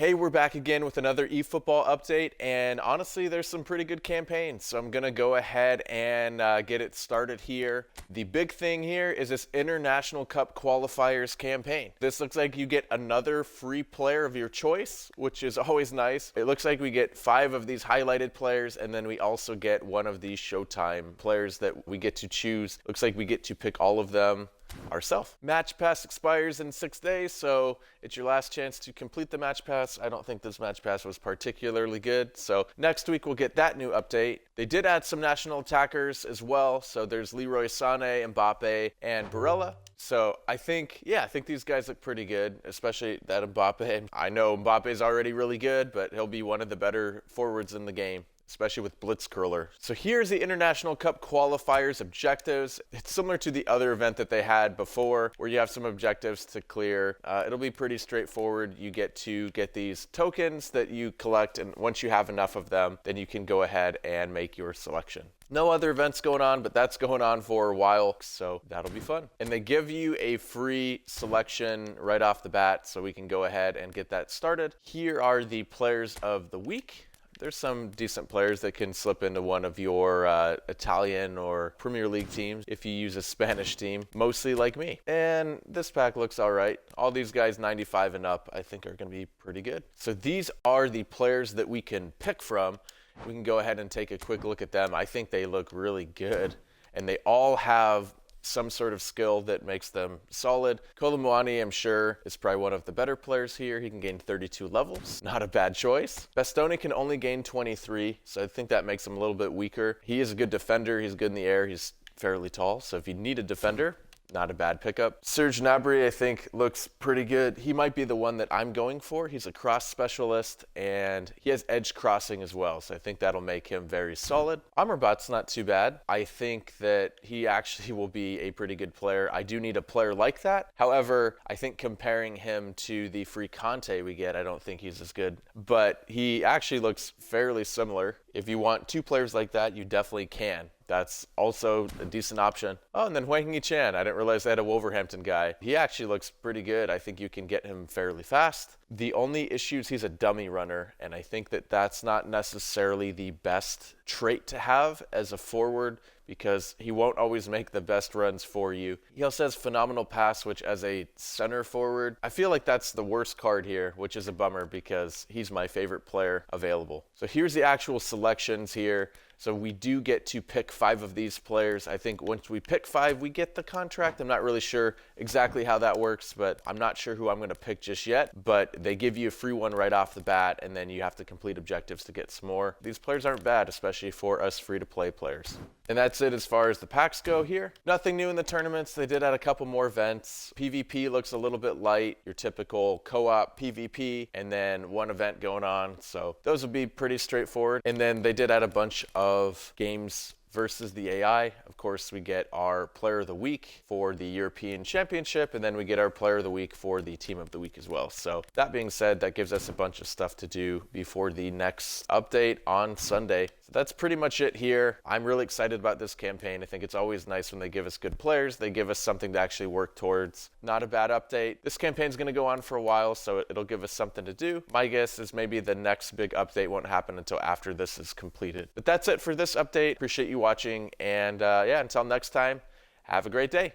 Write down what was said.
Hey, we're back again with another eFootball update, and honestly, there's some pretty good campaigns, so I'm going to go ahead and get it started here. The big thing here is this International Cup Qualifiers Campaign. This looks like you get another free player of your choice, which is always nice. It looks like we get 5 of these highlighted players, and then we also get one of these Showtime players that we get to choose. Looks like we get to pick all of them ourselves. Match pass expires in 6 days, so it's your last chance to complete the match pass. I don't think this match pass was particularly good, so next week we'll get that new update. They did add some national attackers as well, so there's Leroy Sané, Mbappe, and Barella. So I think these guys look pretty good, especially that Mbappe. I know Mbappe's already really good, but he'll be one of the better forwards in the game, especially with Blitzcurler. So here's the International Cup Qualifiers objectives. It's similar to the other event that they had before, where you have some objectives to clear. It'll be pretty straightforward. You get to get these tokens that you collect, and once you have enough of them, then you can go ahead and make your selection. No other events going on, but that's going on for a while, so that'll be fun. And they give you a free selection right off the bat, so we can go ahead and get that started. Here are the players of the week. There's some decent players that can slip into one of your Italian or Premier League teams if you use a Spanish team, mostly like me. And this pack looks all right. All these guys 95 and up I think are going to be pretty good. So these are the players that we can pick from. We can go ahead and take a quick look at them. I think they look really good, and they all have some sort of skill that makes them solid. Colomwani, I'm sure, is probably one of the better players here. He can gain 32 levels. Not a bad choice. Bastoni can only gain 23, so I think that makes him a little bit weaker. He is a good defender. He's good in the air. He's fairly tall, so if you need a defender, not a bad pickup. Serge Gnabry, I think, looks pretty good. He might be the one that I'm going for. He's a cross specialist, and he has edge crossing as well, so I think that'll make him very solid. Amrabat's not too bad. I think that he actually will be a pretty good player. I do need a player like that. However, I think comparing him to the free Conte we get, I don't think he's as good, but he actually looks fairly similar. If you want 2 players like that, you definitely can. That's also a decent option. Oh, and then Hwang Hee-chan. I didn't realize they had a Wolverhampton guy. He actually looks pretty good. I think you can get him fairly fast. The only issue is he's a dummy runner, and I think that that's not necessarily the best trait to have as a forward, because he won't always make the best runs for you. He also has phenomenal pass, which as a center forward, I feel like that's the worst card here, which is a bummer because he's my favorite player available. So here's the actual selections here. So we do get to pick 5 of these players. I think once we pick 5, we get the contract. I'm not really sure exactly how that works, but I'm not sure who I'm going to pick just yet. But they give you a free one right off the bat, and then you have to complete objectives to get some more. These players aren't bad, especially for us free-to-play players. And that's it as far as the packs go here. Nothing new in the tournaments. They did add a couple more events. PvP looks a little bit light, your typical co-op PvP, and then one event going on. So those would be pretty straightforward. And then they did add a bunch of games versus the AI. Of course, we get our Player of the Week for the European Championship, and then we get our Player of the Week for the Team of the Week as well. So that being said, that gives us a bunch of stuff to do before the next update on Sunday. So that's pretty much it here. I'm really excited about this campaign. I think it's always nice when they give us good players. They give us something to actually work towards. Not a bad update. This campaign's going to go on for a while, so it'll give us something to do. My guess is maybe the next big update won't happen until after this is completed. But that's it for this update. Appreciate you watching, and yeah, until next time, have a great day.